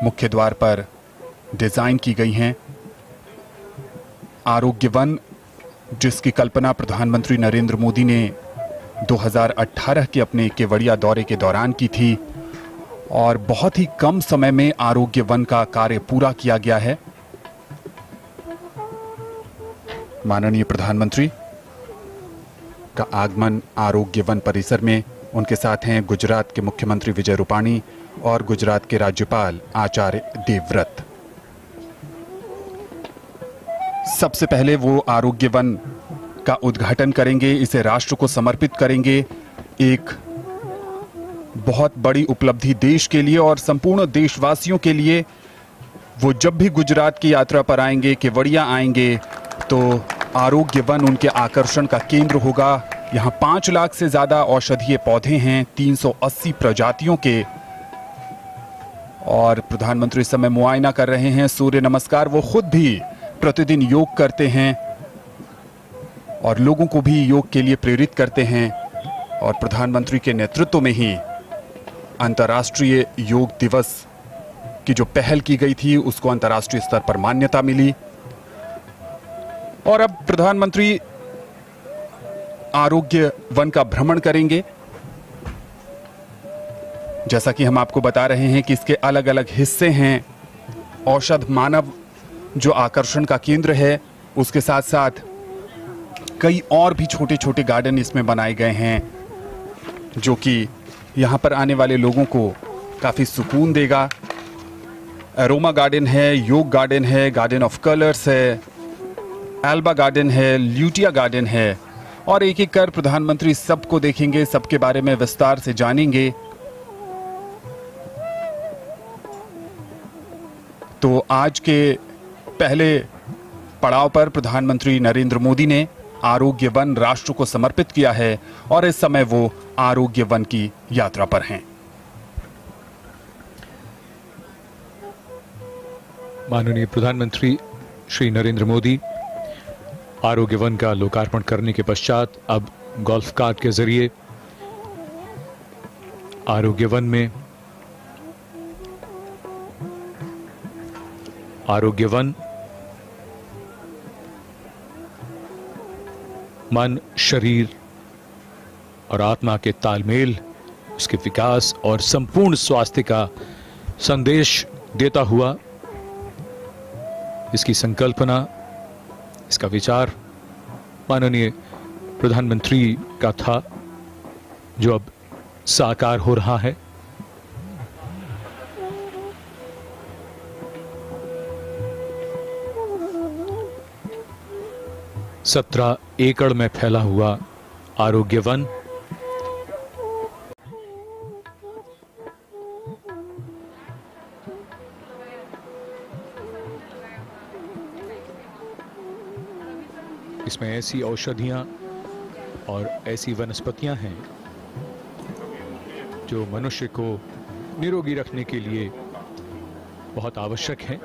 मुख्य द्वार पर डिजाइन की गई हैं। आरोग्य वन, जिसकी कल्पना प्रधानमंत्री नरेंद्र मोदी ने 2018 के अपने केवड़िया दौरे के दौरान की थी और बहुत ही कम समय में आरोग्य वन का कार्य पूरा किया गया है। माननीय प्रधानमंत्री का आगमन आरोग्य वन परिसर में, उनके साथ हैं गुजरात के मुख्यमंत्री विजय रूपाणी और गुजरात के राज्यपाल आचार्य देवव्रत। सबसे पहले वो आरोग्य वन का उद्घाटन करेंगे, इसे राष्ट्र को समर्पित करेंगे। एक बहुत बड़ी उपलब्धि देश के लिए और संपूर्ण देशवासियों के लिए। वो जब भी गुजरात की यात्रा पर आएंगे, केवड़िया आएंगे, तो आरोग्य वन उनके आकर्षण का केंद्र होगा। यहाँ 5 लाख से ज्यादा औषधीय पौधे हैं, 380 प्रजातियों के। और प्रधानमंत्री इस समय मुआयना कर रहे हैं, सूर्य नमस्कार। वो खुद भी प्रतिदिन योग करते हैं और लोगों को भी योग के लिए प्रेरित करते हैं। और प्रधानमंत्री के नेतृत्व में ही अंतर्राष्ट्रीय योग दिवस की जो पहल की गई थी, उसको अंतर्राष्ट्रीय स्तर पर मान्यता मिली। और अब प्रधानमंत्री आरोग्य वन का भ्रमण करेंगे। जैसा कि हम आपको बता रहे हैं कि इसके अलग अलग हिस्से हैं। औषध मानव जो आकर्षण का केंद्र है, उसके साथ साथ कई और भी छोटे छोटे गार्डन इसमें बनाए गए हैं, जो कि यहाँ पर आने वाले लोगों को काफ़ी सुकून देगा। एरोमा गार्डन है, योग गार्डन है, गार्डन ऑफ कलर्स है, एल्बा गार्डन है, ल्यूटिया गार्डन है। और एक एक कर प्रधानमंत्री सबको देखेंगे, सबके बारे में विस्तार से जानेंगे। तो आज के पहले पड़ाव पर प्रधानमंत्री नरेंद्र मोदी ने आरोग्य वन राष्ट्र को समर्पित किया है और इस समय वो आरोग्य वन की यात्रा पर हैं। माननीय प्रधानमंत्री श्री नरेंद्र मोदी आरोग्य वन का लोकार्पण करने के पश्चात अब गोल्फ कार्ट के जरिए आरोग्य वन में आरोग्य वन मन, शरीर और आत्मा के तालमेल, उसके विकास और संपूर्ण स्वास्थ्य का संदेश देता हुआ, इसकी संकल्पना, इसका विचार माननीय प्रधानमंत्री का था, जो अब साकार हो रहा है। सत्रह एकड़ में फैला हुआ आरोग्य वन इसमें ऐसी औषधियां और ऐसी वनस्पतियां हैं जो मनुष्य को निरोगी रखने के लिए बहुत आवश्यक है।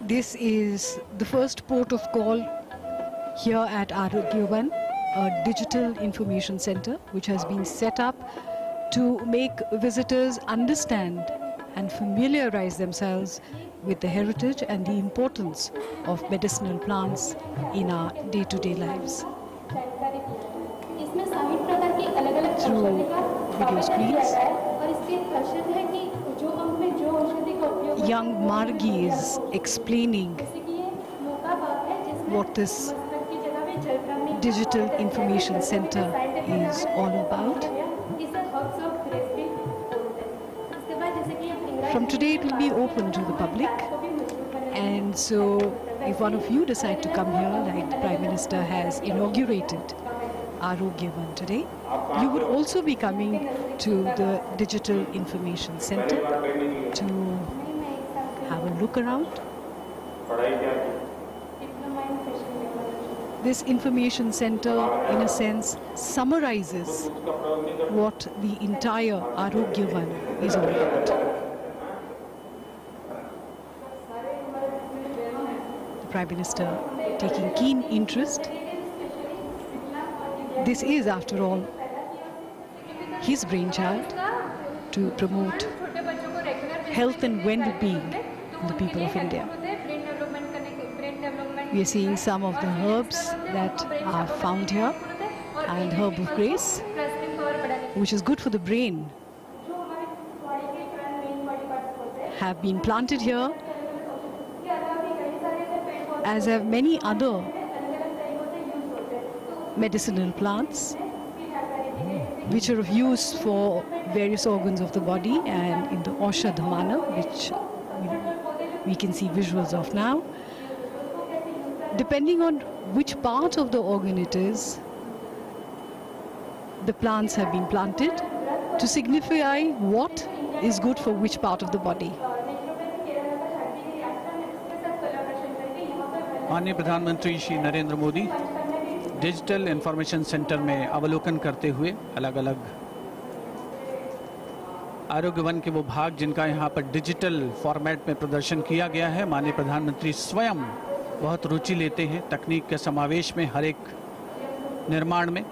This is the first port of call here at Arogya Van, a digital information center which has been set up to make visitors understand and familiarize themselves with the heritage and the importance of medicinal plants in our day-to-day lives. Through video screens, young Margi is explaining what this digital information center is all about. From today it will be open to the public, and so if one of you decide to come here, like the Prime Minister has inaugurated Arogya Van today, you would also be coming to the digital information center to have a look around. This information center, in a sense, summarizes what the entire Arogya Van is all about. the Prime Minister taking keen interest. This is, after all, his brainchild to promote health and well-being of the people of India. We are seeing some of the herbs that are found here, and herb of grace, which is good for the brain, have been planted here, as have many other medicinal plants which are of use for various organs of the body, and in the Aushadh Manav, which we can see visuals of now. Depending on which part of the organ it is, the plants have been planted to signify what is good for which part of the body. माननीय प्रधानमंत्री Shri Narendra Modi digital information centre में अवलोकन करते हुए अलग अलग आरोग्य one के वो भाग जिनका यहाँ पर डिजिटल फॉर्मेट में प्रदर्शन किया गया है। माननीय प्रधानमंत्री स्वयं बहुत रुचि लेते हैं तकनीक के समावेश में हर एक निर्माण में,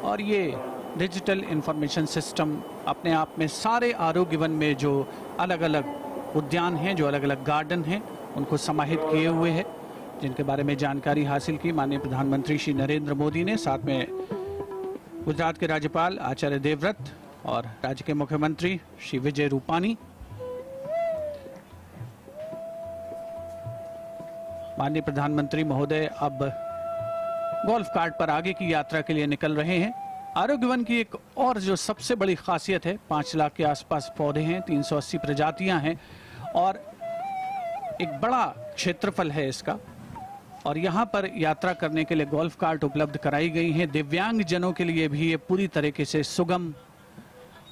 और ये डिजिटल इंफॉर्मेशन सिस्टम अपने आप में सारे आरोग्य वन में जो अलग अलग उद्यान हैं, जो अलग अलग गार्डन हैं, उनको समाहित किए हुए है, जिनके बारे में जानकारी हासिल की माननीय प्रधानमंत्री श्री नरेंद्र मोदी ने, साथ में गुजरात के राज्यपाल आचार्य देवव्रत और राज्य के मुख्यमंत्री श्री विजय रूपानी। माननीय प्रधानमंत्री महोदय अब गोल्फ कार्ट पर आगे की यात्रा के लिए निकल रहे हैं। आरोग्य वन की एक और जो सबसे बड़ी खासियत है, 5 लाख के आसपास पौधे हैं, 380 प्रजातियां हैं और एक बड़ा क्षेत्रफल है इसका, और यहाँ पर यात्रा करने के लिए गोल्फ कार्ट उपलब्ध कराई गई हैं। दिव्यांग जनों के लिए भी ये पूरी तरीके से सुगम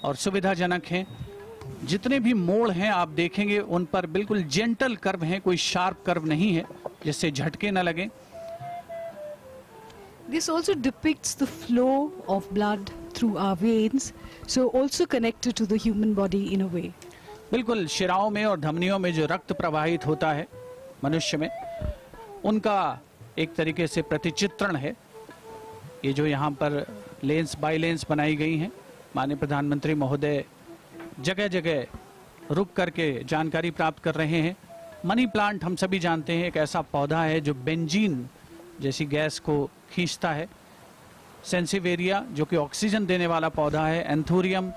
और सुविधाजनक हैं। जितने भी मोड़ हैं आप देखेंगे उन पर बिल्कुल जेंटल कर्व हैं, कोई शार्प कर्व नहीं है जिससे झटके न लगें। This also depicts the flow of blood through our veins, so also connected to the human body in a way. बिल्कुल शिराओं में और धमनियों में जो रक्त प्रवाहित होता है मनुष्य में, उनका एक तरीके से प्रतिचित्रण है। ये जो यहाँ पर लेंस बाई लेंस बनाई गई हैं, माननीय प्रधानमंत्री महोदय जगह जगह रुक करके जानकारी प्राप्त कर रहे हैं। मनी प्लांट हम सभी जानते हैं एक ऐसा पौधा है जो बेंजीन जैसी गैस को खींचता है। सेंसिवेरिया जो कि ऑक्सीजन देने वाला पौधा है। एंथोरियम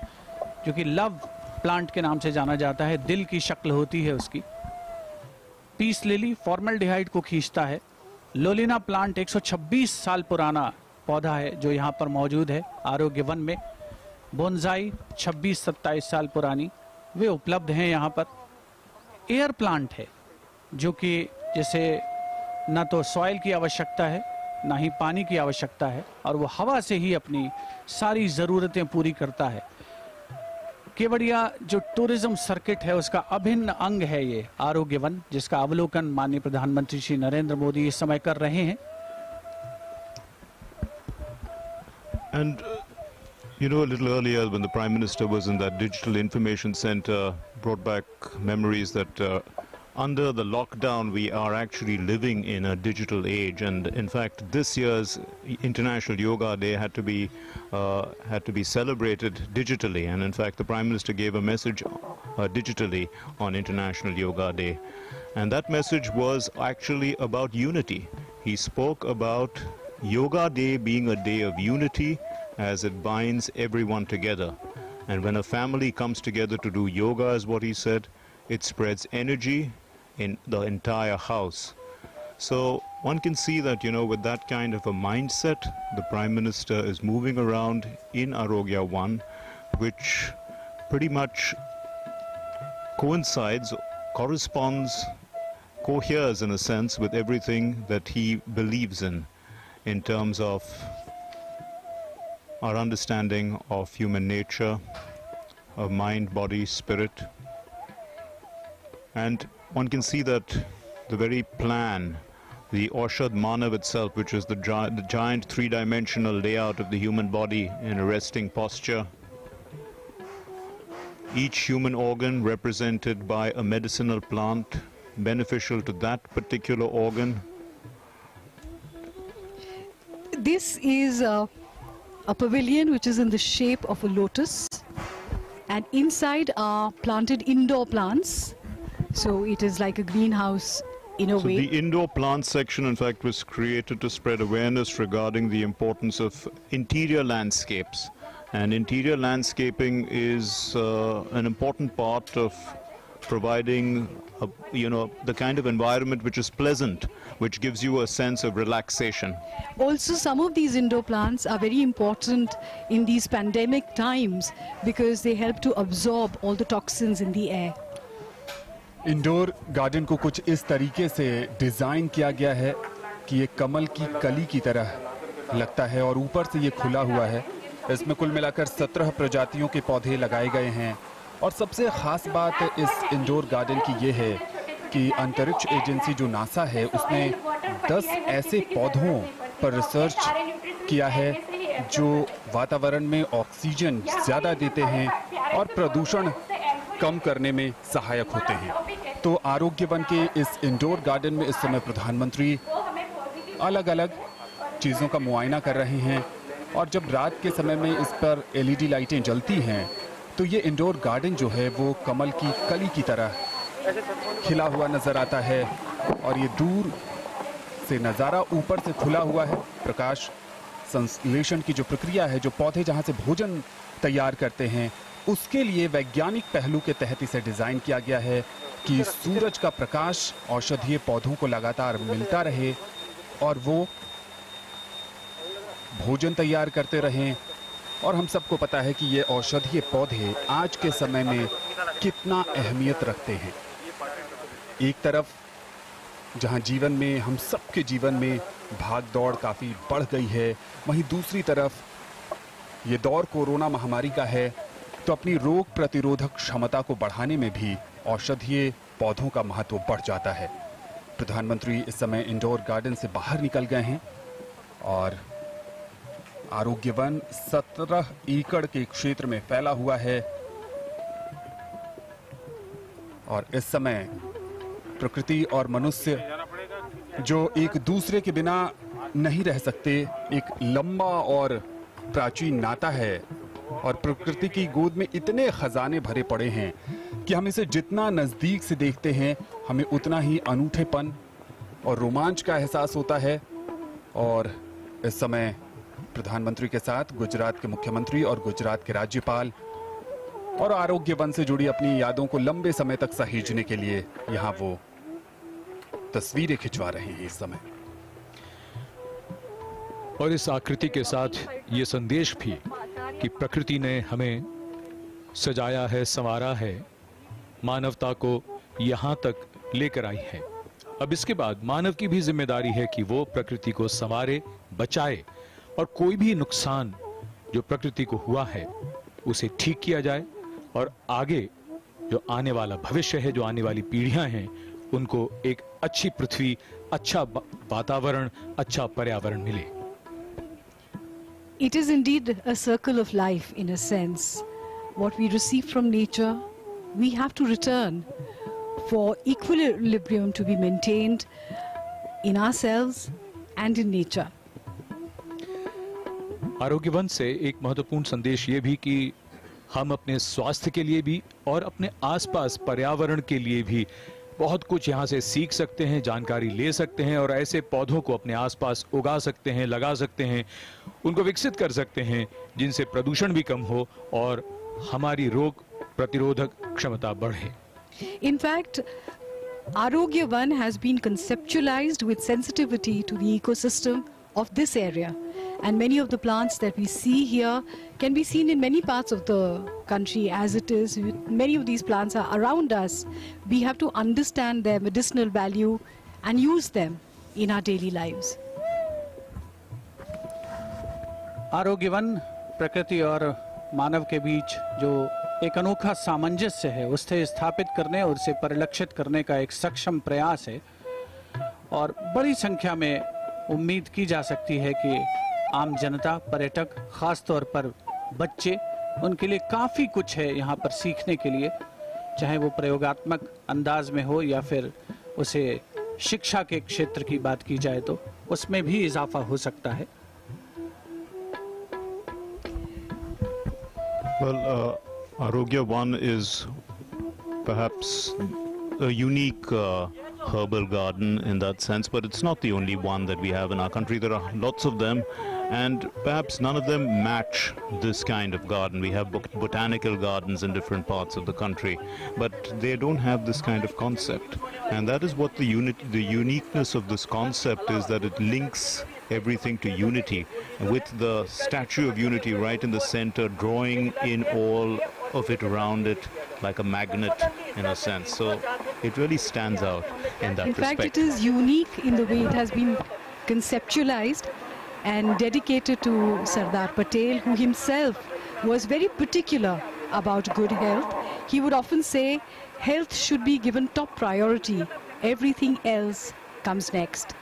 जो कि लव प्लांट के नाम से जाना जाता है, दिल की शक्ल होती है उसकी। पीस लिली फॉर्मल्डिहाइड को खींचता है। लोलिना प्लांट 126 साल पुराना पौधा है जो यहाँ पर मौजूद है आरोग्य वन में। बोनसाई 26-27 साल पुरानी, वे उपलब्ध हैं यहाँ पर। एयर प्लांट है जो कि जैसे ना तो सॉइल की आवश्यकता है ना ही पानी की आवश्यकता है, और वो हवा से ही अपनी सारी ज़रूरतें पूरी करता है। केवड़िया जो टूरिज्म सर्किट है उसका अभिन्न अंग है ये आरोग्य वन, जिसका अवलोकन माननीय प्रधानमंत्री श्री नरेंद्र मोदी इस समय कर रहे हैं। And you know, a little earlier when the Prime Minister was in that digital information center, brought back memories that under the lockdown we are actually living in a digital age, and in fact this year's International Yoga Day had to be celebrated digitally, and in fact the Prime Minister gave a message digitally on International Yoga Day, and that message was actually about unity. He spoke about Yoga Day being a day of unity as it binds everyone together, and when a family comes together to do yoga, as what he said, it spreads energy in the entire house. So one can see that, you know, with that kind of a mindset, the Prime Minister is moving around in Arogya One, which pretty much coincides, corresponds, coheres in a sense with everything that he believes in terms of our understanding of human nature, of mind, body, spirit. And one can see that the very plan, the Aushadh Manav itself, which is the giant three-dimensional layout of the human body in a resting posture, each human organ represented by a medicinal plant beneficial to that particular organ, This is a pavilion which is in the shape of a lotus, and inside are planted indoor plants. So it is like a greenhouse in a So way. the indoor plant section, in fact, was created to spread awareness regarding the importance of interior landscapes. And interior landscaping is an important part of providing, the kind of environment which is pleasant, which gives you a sense of relaxation. Also, some of these indoor plants are very important in these pandemic times because they help to absorb all the toxins in the air. Indoor garden को कुछ इस तरीके से design किया गया है कि ये कमल की कली की तरह लगता है और ऊपर से ये खुला हुआ है। इसमें कुल मिलाकर 17 प्रजातियों के पौधे लगाए गए हैं और सबसे खास बात इस इंडोर गार्डन की ये है कि अंतरिक्ष एजेंसी जो नासा है उसने 10 ऐसे पौधों पर रिसर्च किया है जो वातावरण में ऑक्सीजन ज्यादा देते हैं और प्रदूषण कम करने में सहायक होते हैं। तो आरोग्य वन के इस इंडोर गार्डन में इस समय प्रधानमंत्री अलग अलग चीज़ों का मुआयना कर रहे हैं और जब रात के समय में इस पर एलईडी लाइटें जलती हैं तो ये इंडोर गार्डन जो है वो कमल की कली की तरह खिला हुआ नजर आता है और ये दूर से नज़ारा ऊपर से खुला हुआ है। प्रकाश संश्लेषण की जो प्रक्रिया है, जो पौधे जहाँ से भोजन तैयार करते हैं, उसके लिए वैज्ञानिक पहलू के तहत इसे डिजाइन किया गया है कि सूरज का प्रकाश औषधीय पौधों को लगातार मिलता रहे और वो भोजन तैयार करते रहें। और हम सबको पता है कि ये औषधीय पौधे आज के समय में कितना अहमियत रखते हैं। एक तरफ जहां जीवन में, हम सबके जीवन में भाग दौड़ काफी बढ़ गई है, वहीं दूसरी तरफ ये दौर कोरोना महामारी का है, तो अपनी रोग प्रतिरोधक क्षमता को बढ़ाने में भी औषधीय पौधों का महत्व बढ़ जाता है। प्रधानमंत्री इस समय इंडोर गार्डन से बाहर निकल गए हैं और आरोग्य वन 17 एकड़ के क्षेत्र में फैला हुआ है और इस समय प्रकृति और मनुष्य जो एक दूसरे के बिना नहीं रह सकते, एक लंबा और प्राचीन नाता है और प्रकृति की गोद में इतने खजाने भरे पड़े हैं कि हम इसे जितना नजदीक से देखते हैं हमें उतना ही अनूठेपन और रोमांच का एहसास होता है। और इस समय प्रधानमंत्री के साथ गुजरात के मुख्यमंत्री और गुजरात के राज्यपाल और आरोग्य वन से जुड़ी अपनी यादों को लंबे समय तक सहेजने के लिए यहाँ वो तस्वीरें खिंचवा रहे हैं इस समय। और इस आकृति के साथ ये संदेश भी कि प्रकृति ने हमें सजाया है, संवारा है, मानवता को यहाँ तक लेकर आई है। अब इसके बाद मानव की भी जिम्मेदारी है कि वो प्रकृति को संवारे, बचाए और कोई भी नुकसान जो प्रकृति को हुआ है उसे ठीक किया जाए और आगे जो आने वाला भविष्य है, जो आने वाली पीढ़ियां हैं, उनको एक अच्छी पृथ्वी, अच्छा वातावरण, अच्छा पर्यावरण मिले। It is indeed a circle of life in a sense. What we receive from nature, we have to return for equilibrium to be maintained in ourselves and in nature. आरोग्य वन से एक महत्वपूर्ण संदेश ये भी कि हम अपने स्वास्थ्य के लिए भी और अपने आसपास पर्यावरण के लिए भी बहुत कुछ यहाँ से सीख सकते हैं, जानकारी ले सकते हैं और ऐसे पौधों को अपने आसपास उगा सकते हैं, लगा सकते हैं, उनको विकसित कर सकते हैं जिनसे प्रदूषण भी कम हो और हमारी रोग प्रतिरोधक क्षमता बढ़े। In fact, Arogya Van has been conceptualized with sensitivity to the ecosystem of this area. And many of the plants that we see here can be seen in many parts of the country as it is. Many of these plants are around us. We have to understand their medicinal value and use them in our daily lives. आरोग्य one प्रकृति और मानव के बीच जो एक अनोखा सामंजस्य है उसे स्थापित करने और उसे परिलक्षित करने का एक सक्षम प्रयास है और बड़ी संख्या में उम्मीद की जा सकती है कि आम जनता, पर्यटक, खास तौर पर बच्चे, उनके लिए काफ़ी कुछ है यहाँ पर सीखने के लिए, चाहे वो प्रयोगात्मक अंदाज में हो या फिर उसे शिक्षा के क्षेत्र की बात की जाए तो उसमें भी इजाफा हो सकता है। Well, Arogya One is perhaps a unique herbal garden in that sense, but it's not the only one that we have in our country. There are lots of them, and perhaps none of them match this kind of garden. We have botanical gardens in different parts of the country, but they don't have this kind of concept. And that is what the uniqueness of this concept is, that it links everything to unity, with the Statue of Unity right in the center, drawing in all of it around it like a magnet in a sense. So it really stands out in that respect. In fact, it is unique in the way it has been conceptualized and dedicated to Sardar Patel, who himself was very particular about good health. He would often say health should be given top priority, everything else comes next.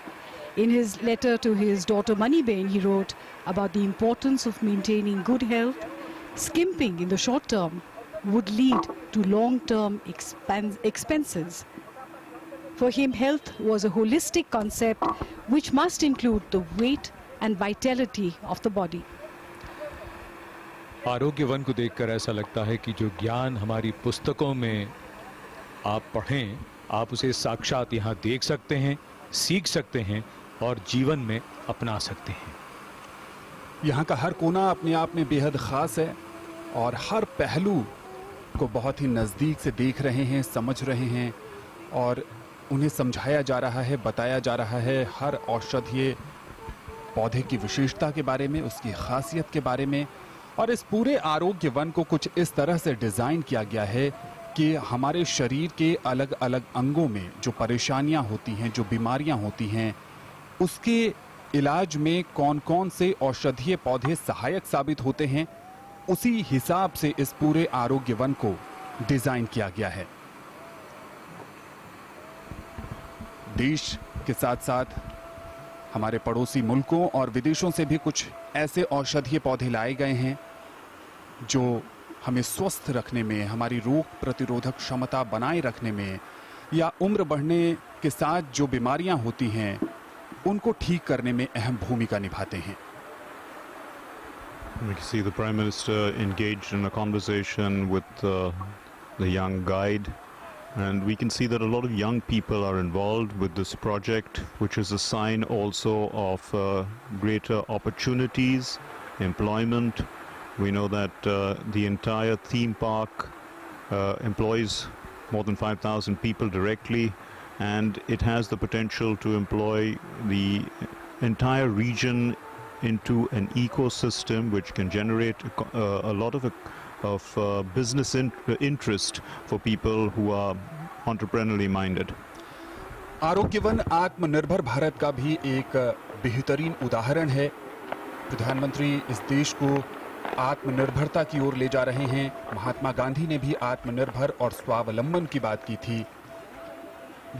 In his letter to his daughter Maniben, he wrote about the importance of maintaining good health. Skimping in the short term would lead to long-term expenses. For him, health was a holistic concept which must include the weight and vitality of the body. आरोग्य one को देखकर ऐसा लगता है कि जो ज्ञान हमारी पुस्तकों में आप पढ़ें, आप उसे साक्षात यहाँ देख सकते हैं, सीख सकते हैं और जीवन में अपना सकते हैं। यहाँ का हर कोना अपने आप में बेहद खास है और हर पहलू को बहुत ही नज़दीक से देख रहे हैं, समझ रहे हैं और उन्हें समझाया जा रहा है, बताया जा रहा है हर औषधीय पौधे की विशेषता के बारे में, उसकी खासियत के बारे में। और इस पूरे आरोग्य वन को कुछ इस तरह से डिज़ाइन किया गया है कि हमारे शरीर के अलग अलग अंगों में जो परेशानियां होती हैं, जो बीमारियां होती हैं, उसके इलाज में कौन कौन से औषधीय पौधे सहायक साबित होते हैं, उसी हिसाब से इस पूरे आरोग्य वन को डिजाइन किया गया है। देश के साथ साथ हमारे पड़ोसी मुल्कों और विदेशों से भी कुछ ऐसे औषधीय पौधे लाए गए हैं जो हमें स्वस्थ रखने में, हमारी रोग प्रतिरोधक क्षमता बनाए रखने में या उम्र बढ़ने के साथ जो बीमारियां होती हैं उनको ठीक करने में अहम भूमिका निभाते हैं। We can see the Prime Minister engaged in a conversation with the young guide, and we can see that a lot of young people are involved with this project, which is a sign also of greater opportunities, employment. We know that the entire theme park employs more than 5,000 people directly, and it has the potential to employ the entire region into an ecosystem which can generate a lot of business interest for people who are entrepreneurially minded. आरोग्यवन आत्मनिर्भर भारत का भी एक बेहतरीन उदाहरण है। प्रधानमंत्री इस देश को आत्मनिर्भरता की ओर ले जा रहे हैं। महात्मा गांधी ने भी आत्मनिर्भर और स्वावलंबन की बात की थी।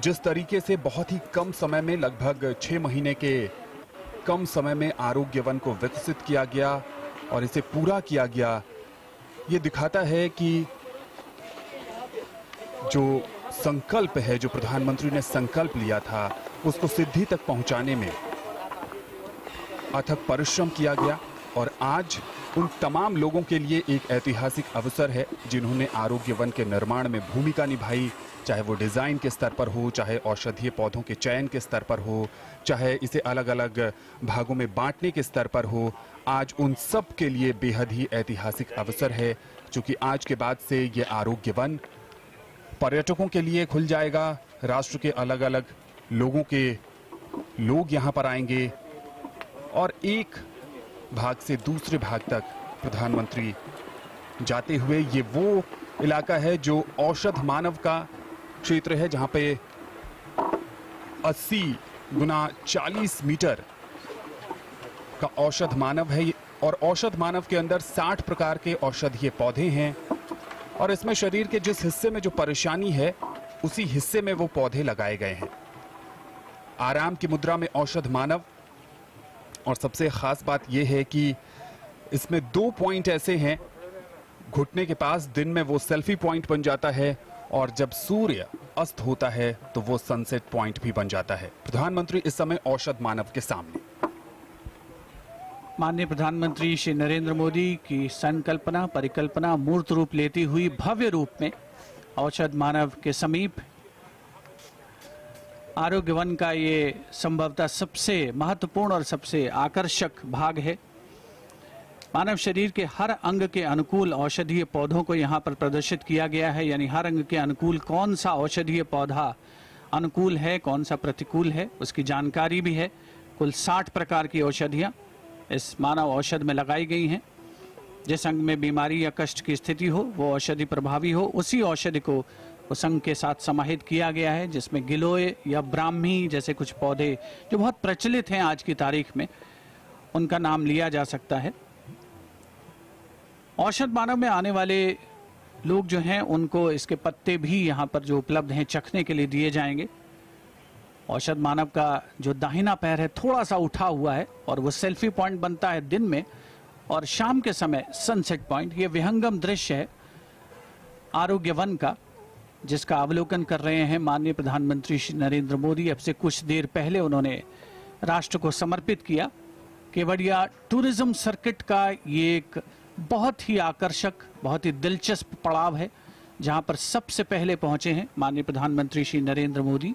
जिस तरीके से बहुत ही कम समय में, लगभग 6 महीने के कम समय में आरोग्यवन को विकसित किया गया और इसे पूरा किया गया, ये दिखाता है कि जो संकल्प है, जो प्रधानमंत्री ने संकल्प लिया था, उसको सिद्धि तक पहुंचाने में अथक परिश्रम किया गया। और आज उन तमाम लोगों के लिए एक ऐतिहासिक अवसर है जिन्होंने आरोग्यवन के निर्माण में भूमिका निभाई, चाहे वो डिज़ाइन के स्तर पर हो, चाहे औषधीय पौधों के चयन के स्तर पर हो, चाहे इसे अलग अलग भागों में बांटने के स्तर पर हो। आज उन सब के लिए बेहद ही ऐतिहासिक अवसर है, क्योंकि आज के बाद से ये आरोग्यवन पर्यटकों के लिए खुल जाएगा। राष्ट्र के अलग अलग लोग यहाँ पर आएंगे और एक भाग से दूसरे भाग तक प्रधानमंत्री जाते हुए, ये वो इलाका है जो औषध मानव का क्षेत्र है, जहां पे 80 गुना 40 मीटर का औषध मानव है। और औषध मानव के अंदर 60 प्रकार के औषधीय पौधे हैं और इसमें शरीर के जिस हिस्से में जो परेशानी है, उसी हिस्से में वो पौधे लगाए गए हैं। आराम की मुद्रा में औषध मानव। और सबसे खास बात यह है कि इसमें 2 पॉइंट ऐसे हैं, घुटने के पास दिन में वो सेल्फी पॉइंट बन जाता है और जब सूर्य अस्त होता है तो वो सनसेट पॉइंट भी बन जाता है। प्रधानमंत्री इस समय औषध मानव के सामने। माननीय प्रधानमंत्री श्री नरेंद्र मोदी की संकल्पना परिकल्पना मूर्त रूप लेती हुई भव्य रूप में औषध मानव के समीप आरोग्य वन का ये संभवतः सबसे महत्वपूर्ण और सबसे आकर्षक भाग है। मानव शरीर के हर अंग के अनुकूल औषधीय पौधों को यहाँ पर प्रदर्शित किया गया है, यानी हर अंग के अनुकूल कौन सा औषधीय पौधा अनुकूल है, कौन सा प्रतिकूल है, उसकी जानकारी भी है। कुल 60 प्रकार की औषधियाँ इस मानव औषध में लगाई गई हैं। जिस अंग में बीमारी या कष्ट की स्थिति हो वो औषधि प्रभावी हो, उसी औषधि को उस अंग के साथ समाहित किया गया है, जिसमें गिलोय या ब्राह्मी जैसे कुछ पौधे जो बहुत प्रचलित हैं आज की तारीख में, उनका नाम लिया जा सकता है। औषध मानव में आने वाले लोग जो हैं उनको इसके पत्ते भी यहाँ पर जो उपलब्ध हैं चखने के लिए दिए जाएंगे। औषध मानव का जो दाहिना पैर है थोड़ा सा उठा हुआ है और वो सेल्फी पॉइंट बनता है दिन में, और शाम के समय सनसेट पॉइंट। ये विहंगम दृश्य है आरोग्य वन का, जिसका अवलोकन कर रहे हैं माननीय प्रधानमंत्री श्री नरेंद्र मोदी। अब से कुछ देर पहले उन्होंने राष्ट्र को समर्पित किया। केवड़िया टूरिज्म सर्किट का ये एक बहुत ही आकर्षक, बहुत ही दिलचस्प पड़ाव है, जहां पर सबसे पहले पहुंचे हैं माननीय प्रधानमंत्री श्री नरेंद्र मोदी।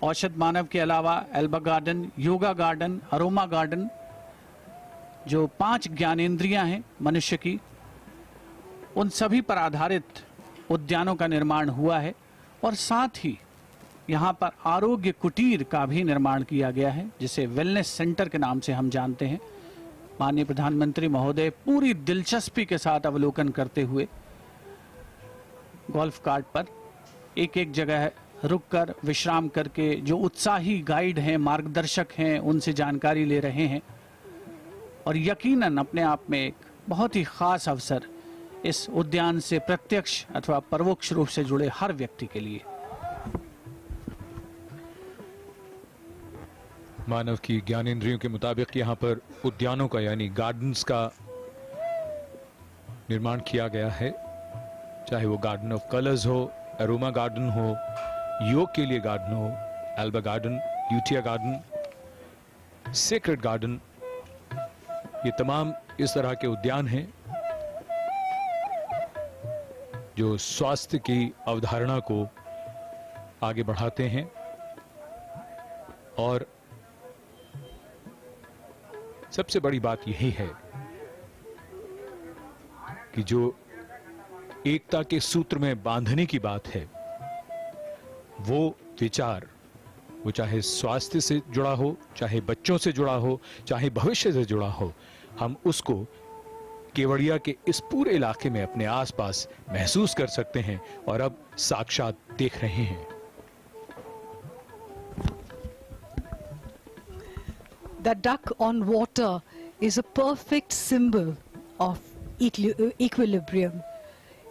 औषध मानव के अलावा Elba garden, yoga garden, aroma garden, जो 5 ज्ञानेंद्रियां हैं मनुष्य की, उन सभी पर आधारित उद्यानों का निर्माण हुआ है। और साथ ही यहाँ पर आरोग्य कुटीर का भी निर्माण किया गया है, जिसे वेलनेस सेंटर के नाम से हम जानते हैं। माननीय प्रधानमंत्री महोदय पूरी दिलचस्पी के साथ अवलोकन करते हुए गोल्फ कार्ट पर एक एक जगह रुककर विश्राम करके जो उत्साही गाइड हैं, मार्गदर्शक हैं, उनसे जानकारी ले रहे हैं। और यकीनन अपने आप में एक बहुत ही खास अवसर इस उद्यान से प्रत्यक्ष अथवा परोक्ष रूप से जुड़े हर व्यक्ति के लिए। मानव की ज्ञानेंद्रियों के मुताबिक यहाँ पर उद्यानों का यानी गार्डन्स का निर्माण किया गया है, चाहे वो गार्डन ऑफ कलर्स हो, अरोमा गार्डन हो, योग के लिए गार्डन हो, एल्बा गार्डन, यूटिया गार्डन, सेक्रेड गार्डन, ये तमाम इस तरह के उद्यान हैं जो स्वास्थ्य की अवधारणा को आगे बढ़ाते हैं। और सबसे बड़ी बात यही है कि जो एकता के सूत्र में बांधने की बात है, वो विचार, वो चाहे स्वास्थ्य से जुड़ा हो, चाहे बच्चों से जुड़ा हो, चाहे भविष्य से जुड़ा हो, हम उसको केवड़िया के इस पूरे इलाके में अपने आसपास महसूस कर सकते हैं और अब साक्षात देख रहे हैं। The duck on water is a perfect symbol of equilibrium.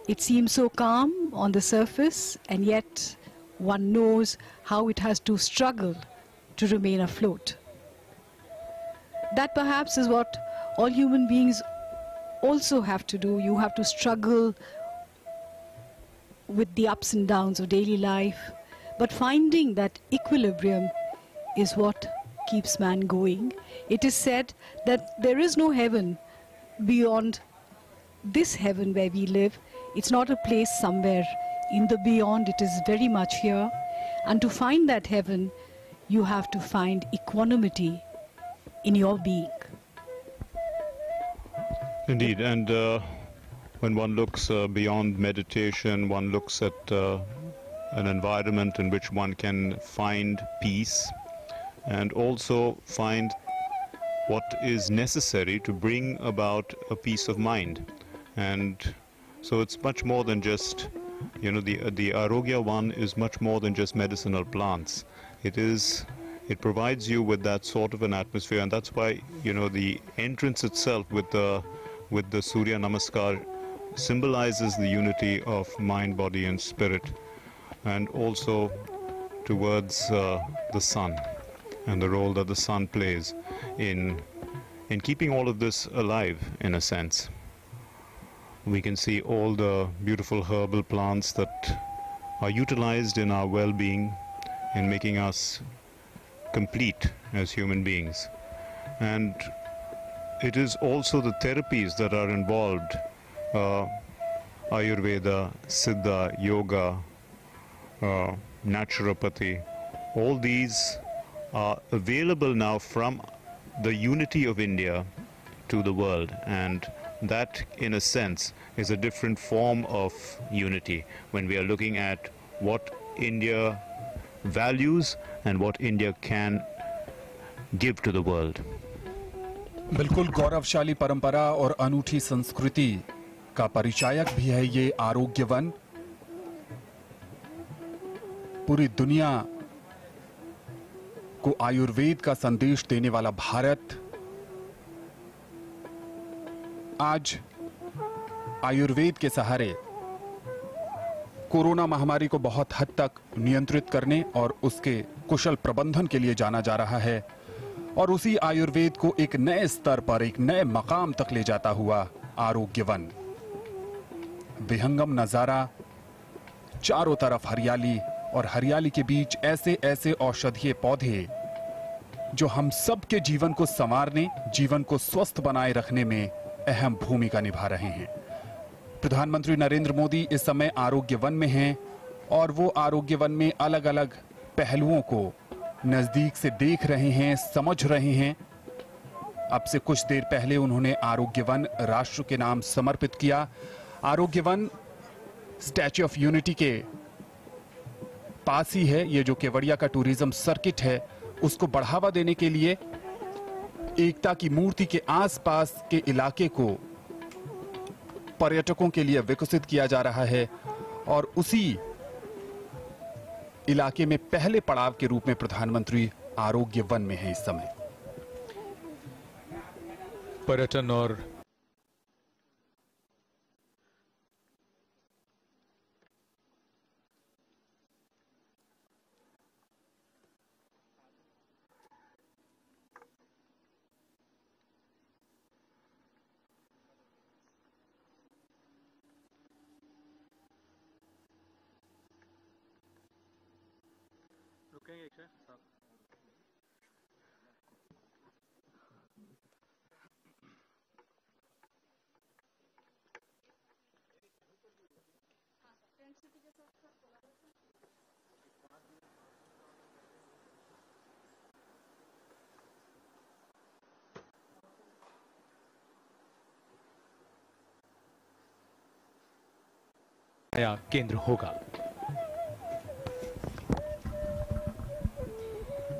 It seems so calm on the surface, and yet one knows how it has to struggle to remain afloat. That perhaps is what all human beings also have to do. You have to struggle with the ups and downs of daily life, but finding that equilibrium is what keeps man going. It is said that there is no heaven beyond this heaven where we live. It's not a place somewhere in the beyond, it is very much here. And to find that heaven, you have to find equanimity in your being. Indeed, and when one looks beyond meditation, one looks at an environment in which one can find peace and also find what is necessary to bring about a peace of mind. And so it's much more than just, you know, the Arogya one is much more than just medicinal plants. It provides you with that sort of an atmosphere, and that's why, you know, the entrance itself with the Surya Namaskar symbolizes the unity of mind, body and spirit, and also towards the sun and the role that the sun plays in keeping all of this alive, in a sense. We can see all the beautiful herbal plants that are utilized in our well-being, in making us complete as human beings. And it is also the therapies that are involved, Ayurveda, Siddha, Yoga, naturopathy. All these are available now from the unity of India to the world, and that in a sense is a different form of unity when we are looking at what India values and what India can give to the world. बिल्कुल गौरवशाली परंपरा और अनूठी संस्कृति का परिचायक भी है ये आरोग्य वन। पूरी दुनिया को आयुर्वेद का संदेश देने वाला भारत आज आयुर्वेद के सहारे कोरोना महामारी को बहुत हद तक नियंत्रित करने और उसके कुशल प्रबंधन के लिए जाना जा रहा है, और उसी आयुर्वेद को एक नए स्तर पर, एक नए मकाम तक ले जाता हुआ आरोग्य वन। विहंगम नजारा, चारों तरफ हरियाली और हरियाली के बीच ऐसे ऐसे औषधीय पौधे जो हम सबके जीवन को संवारने, जीवन को स्वस्थ बनाए रखने में अहम भूमिका निभा रहे हैं। प्रधानमंत्री नरेंद्र मोदी इस समय आरोग्य वन में हैं और वो आरोग्य वन में अलग अलग पहलुओं को नजदीक से देख रहे हैं, समझ रहे हैं। अब से कुछ देर पहले उन्होंने आरोग्य वन राष्ट्र के नाम समर्पित किया। आरोग्य वन स्टैच्यू ऑफ यूनिटी के पास ही है। ये जो केवड़िया का टूरिज्म सर्किट है उसको बढ़ावा देने के लिए एकता की मूर्ति के आसपास के इलाके को पर्यटकों के लिए विकसित किया जा रहा है, और उसी इलाके में पहले पड़ाव के रूप में प्रधानमंत्री आरोग्य वन में है। इस समय पर्यटन और नया केंद्र होगा।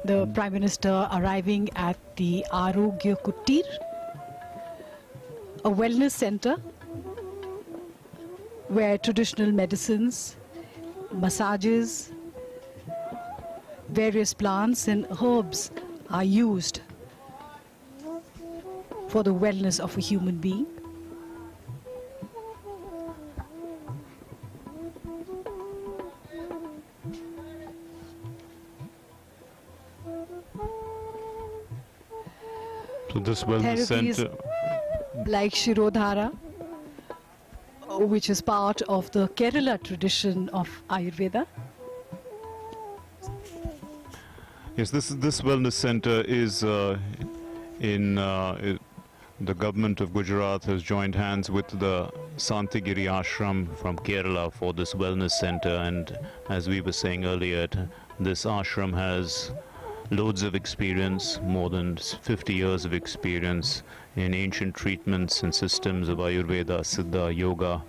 The Prime Minister arriving at the Arogya Kutir, a wellness center where traditional medicines, massages, various plants and herbs are used for the wellness of a human being. So this wellness Therapies center, like Shirodhara, which is part of the Kerala tradition of Ayurveda. yes, this wellness center is the government of Gujarat has joined hands with the Santigiri Ashram from Kerala for this wellness center, and as we were saying earlier, this ashram has loads of experience, more than 50 years of experience in ancient treatments and systems of Ayurveda, Siddha, Yoga,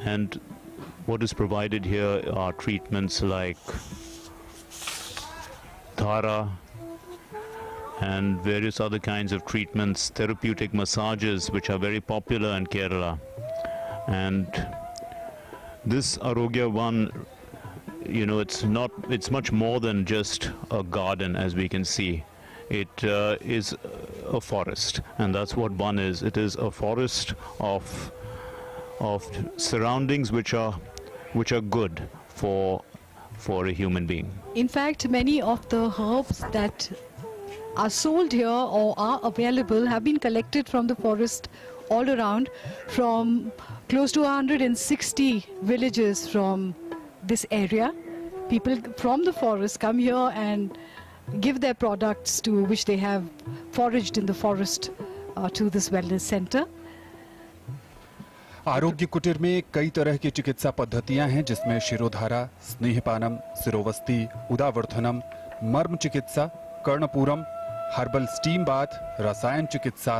and what is provided here are treatments like Dhara and various other kinds of treatments, therapeutic massages which are very popular in Kerala. And this Arogya One, you know, it's much more than just a garden, as we can see. It is a forest, and that's what one is. It is a forest of surroundings which are good for a human being. In fact, many of the herbs that are sold here or are available have been collected from the forest all around, from close to 160 villages from this area. People from the forest come here and give their products to which they have foraged in the forest to this wellness center. आरोग्य कुटीर में कई तरह की चिकित्सा पद्धतियां हैं, जिसमें शिरोधारा, स्नेहपानम, सिरोवस्ती, उदावर्धनम, मर्म चिकित्सा, कर्णपूरम, हर्बल स्टीम बाथ, रसायन चिकित्सा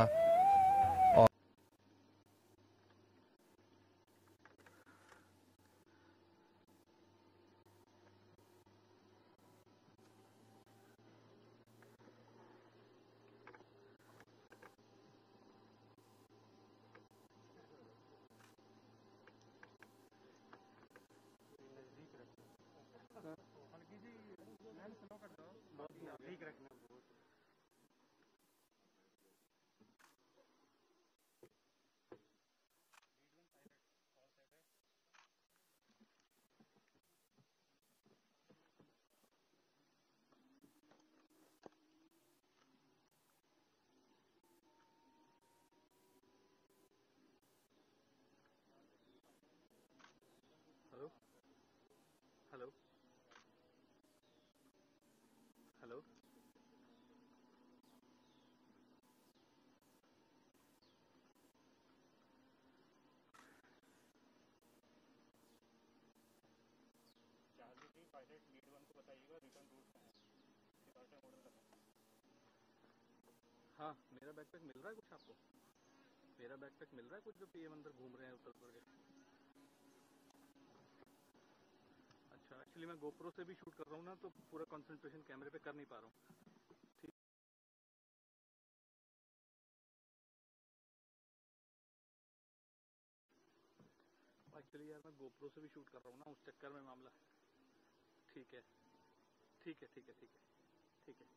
हाँ, मेरा बैकपैक मिल रहा है कुछ आपको? मेरा बैकपैक मिल रहा है कुछ जो पीएम अंदर घूम रहे हैं उत्तर प्रदेश? अच्छा, एक्चुअली मैं गोप्रो से भी शूट कर रहा हूँ ना, तो पूरा कंसंट्रेशन कैमरे पे कर नहीं पा रहा हूँ। ठीक। एक्चुअली यार मैं गोप्रो से भी शूट कर रहा हूँ ना, उस चक्कर में मामला। ठीक है, ठीक है, ठीक है, ठीक है, ठीक है।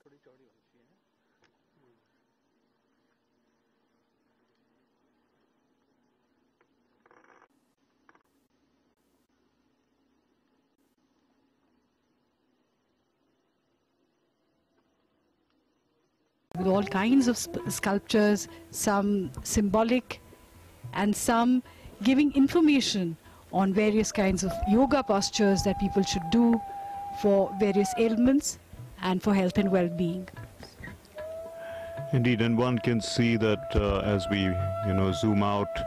थोड़ी चौड़ी होनी चाहिए। With all kinds of sculptures, some symbolic and some giving information on various kinds of yoga postures that people should do for various ailments and for health and well-being. Indeed, and one can see that as we, zoom out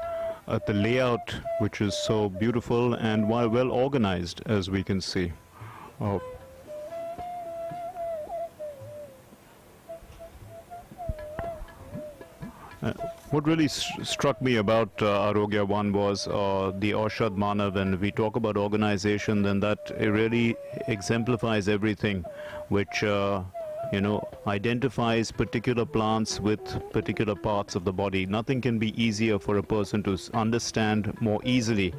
at the layout, which is so beautiful and well organized, as we can see. What really struck me about Arogya One was the Aushadh Manav. When we talk about organization, then that it really exemplifies everything, which identifies particular plants with particular parts of the body. Nothing can be easier for a person to understand more easily.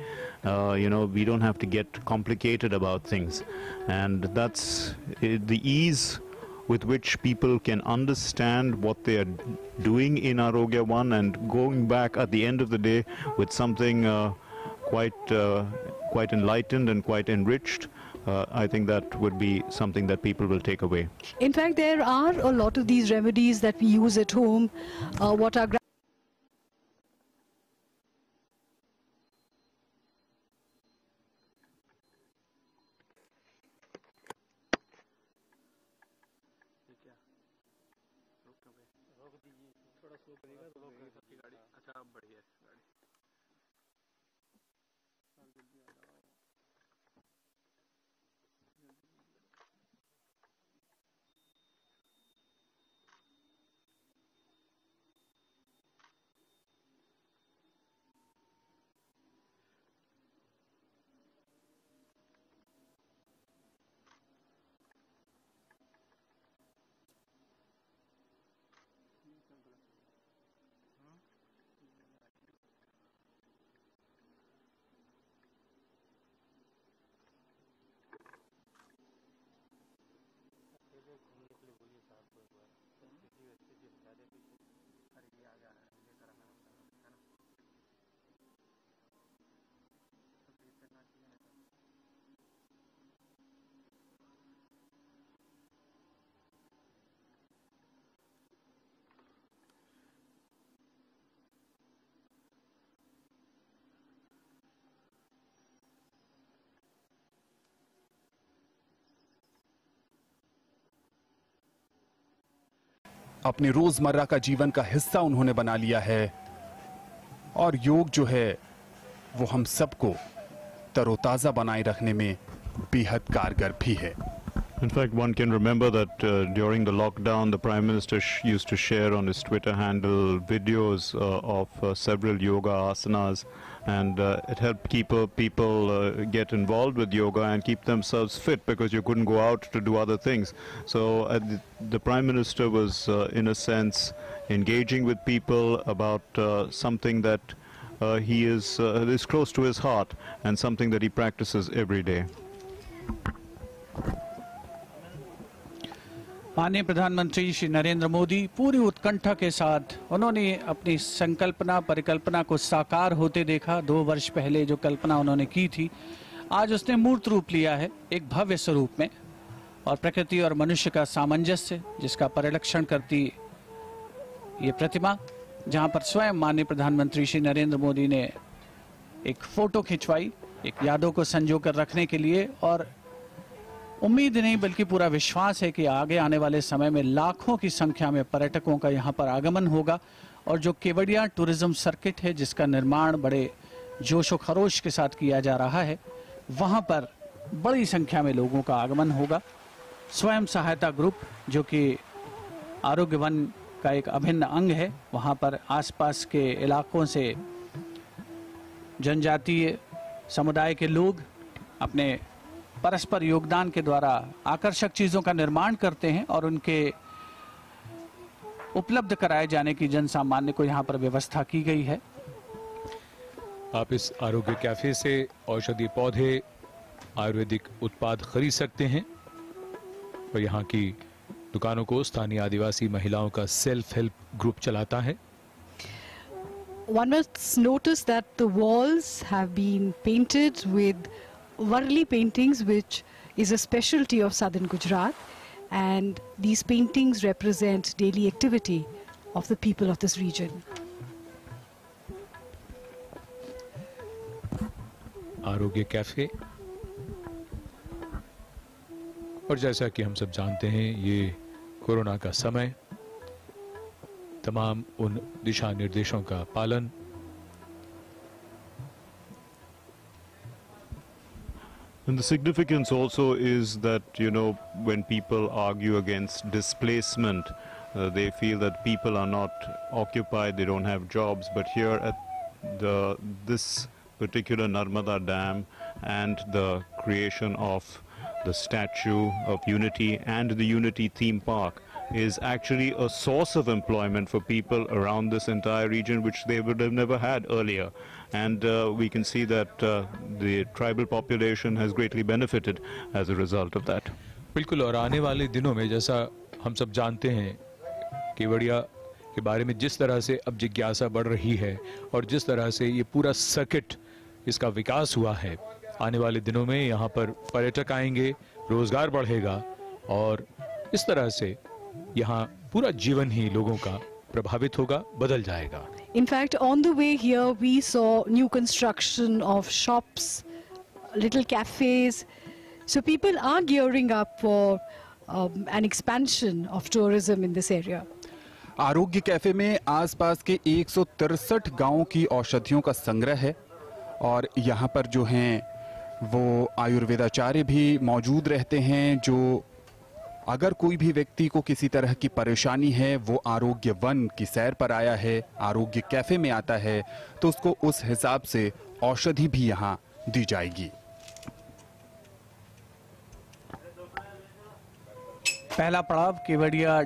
We don't have to get complicated about things, and that's the ease with which people can understand what they are doing in Arogya One, and going back at the end of the day with something quite enlightened and quite enriched. I think that would be something that people will take away. In fact, there are a lot of these remedies that we use at home. What our थोड़ा slow करिएगा, slow कर सकती गाड़ी। अच्छा, अब बढ़िया है गाड़ी। अपने रोजमर्रा का जीवन का हिस्सा उन्होंने बना लिया है। और योग जो है वो हम सबको तरोताजा बनाए रखने में बेहद कारगर भी है। In fact, one can remember that during the lockdown, the Prime Minister used to share on his Twitter handle videos of several yoga asanas, and it helped people get involved with yoga and keep themselves fit, because you couldn't go out to do other things. So the Prime Minister was, in a sense, engaging with people about something that he is close to his heart and something that he practices every day. माननीय प्रधानमंत्री श्री नरेंद्र मोदी पूरी उत्कंठा के साथ उन्होंने अपनी संकल्पना परिकल्पना को साकार होते देखा। 2 वर्ष पहले जो कल्पना उन्होंने की थी, आज उसने मूर्त रूप लिया है एक भव्य स्वरूप में। और प्रकृति और मनुष्य का सामंजस्य जिसका परिलक्षण करती ये प्रतिमा, जहां पर स्वयं माननीय प्रधानमंत्री श्री नरेंद्र मोदी ने एक फोटो खिंचवाई, एक यादों को संजो कर रखने के लिए। और उम्मीद नहीं बल्कि पूरा विश्वास है कि आगे आने वाले समय में लाखों की संख्या में पर्यटकों का यहाँ पर आगमन होगा। और जो केवड़िया टूरिज्म सर्किट है जिसका निर्माण बड़े जोश व खरोश के साथ किया जा रहा है, वहाँ पर बड़ी संख्या में लोगों का आगमन होगा। स्वयं सहायता ग्रुप जो कि आरोग्य वन का एक अभिन्न अंग है, वहाँ पर आसपास के इलाकों से जनजातीय समुदाय के लोग अपने परस्पर योगदान के द्वारा आकर्षक चीजों का निर्माण करते हैं और उनके उपलब्ध कराए जाने की जन सामान्य को यहाँ पर व्यवस्था की गई है। आप इस आरोग्य कैफे से औषधि पौधे, आयुर्वेदिक उत्पाद खरीद सकते हैं और यहाँ की दुकानों को स्थानीय आदिवासी महिलाओं का सेल्फ हेल्प ग्रुप चलाता है। One must notice that the walls have been painted with Varli paintings, which is a specialty of southern Gujarat, and these paintings represent daily activity of the people of this region. आरोग्य cafe, और जैसा कि हम सब जानते हैं ये corona का समय, तमाम उन दिशा निर्देशों का पालन। And the significance also is that, you know, when people argue against displacement, they feel that people are not occupied, they don't have jobs. But here at this particular Narmada Dam and the creation of the Statue of Unity and the Unity theme park is actually a source of employment for people around this entire region, which they would have never had earlier. And we can see that the tribal population has greatly benefited as a result of that. बिल्कुल, और आने वाले दिनों में जैसा हम सब जानते हैं केवड़िया के बारे में जिस तरह से अब जिज्ञासा बढ़ रही है और जिस तरह से ये पूरा सर्किट इसका विकास हुआ है, आने वाले दिनों में यहाँ पर पर्यटक आएंगे, रोजगार बढ़ेगा और इस तरह से यहाँ पूरा जीवन ही लोगों का प्रभावित होगा, बदल जाएगा। In fact, on the way here, we saw new construction of shops, little cafes. So people are gearing up for an expansion of tourism in this area. आरोग्य कैफे में आसपास के 163 गांवों की औषधियों का संग्रह है और यहाँ पर जो हैं वो आयुर्वेदाचार्य भी मौजूद रहते हैं, जो अगर कोई भी व्यक्ति को किसी तरह की परेशानी है, वो आरोग्य वन की सैर पर आया है, आरोग्य कैफे में आता है, तो उसको उस हिसाब से औषधि भी यहाँ दी जाएगी। पहला पड़ाव केवड़िया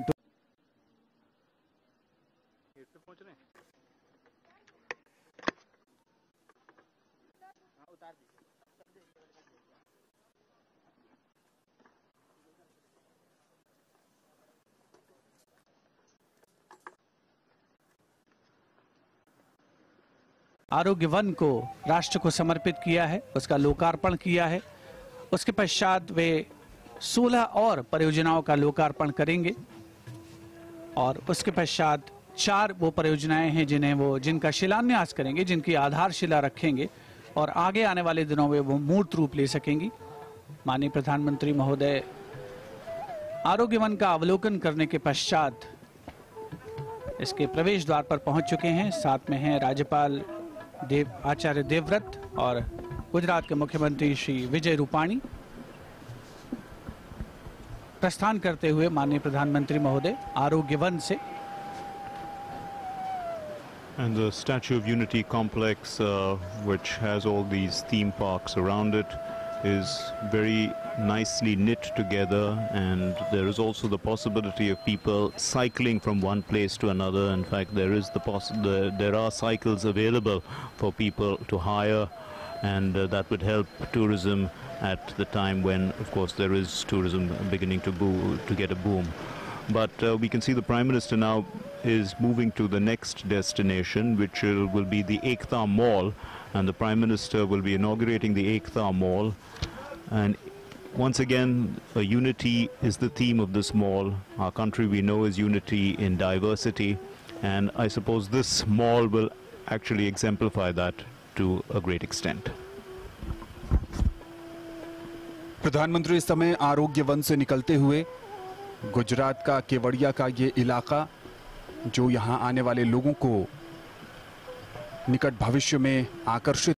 आरोग्य वन को राष्ट्र को समर्पित किया है, उसका लोकार्पण किया है। उसके पश्चात वे 16 और परियोजनाओं का लोकार्पण करेंगे और उसके पश्चात 4 वो परियोजनाएं हैं जिनका शिलान्यास करेंगे, जिनकी आधारशिला रखेंगे और आगे आने वाले दिनों में वो मूर्त रूप ले सकेंगी। माननीय प्रधानमंत्री महोदय आरोग्य वन का अवलोकन करने के पश्चात इसके प्रवेश द्वार पर पहुंच चुके हैं। साथ में हैं राज्यपाल आचार्य देवव्रत और गुजरात के मुख्यमंत्री श्री विजय रूपाणी। प्रस्थान करते हुए माननीय प्रधानमंत्री महोदय आरोग्य वन से। And the Statue of Unity complex, which has all these theme parks around it, is very nicely knit together, and there is also the possibility of people cycling from one place to another. In fact, there are cycles available for people to hire, and that would help tourism at the time when, of course, there is tourism beginning to get a boom. But we can see the Prime Minister now is moving to the next destination, which will be the Ekta Mall, and the Prime Minister will be inaugurating the Ekta Mall. And once again, unity is the theme of this mall. Our country, we know, is unity in diversity, and I suppose this mall will actually exemplify that to a great extent. प्रधानमंत्री इस समय आरोग्य one से निकलते हुए गुजरात का केवड़िया का ये इलाका, जो यहाँ आने वाले लोगों को निकट भविष्य में आकर्षित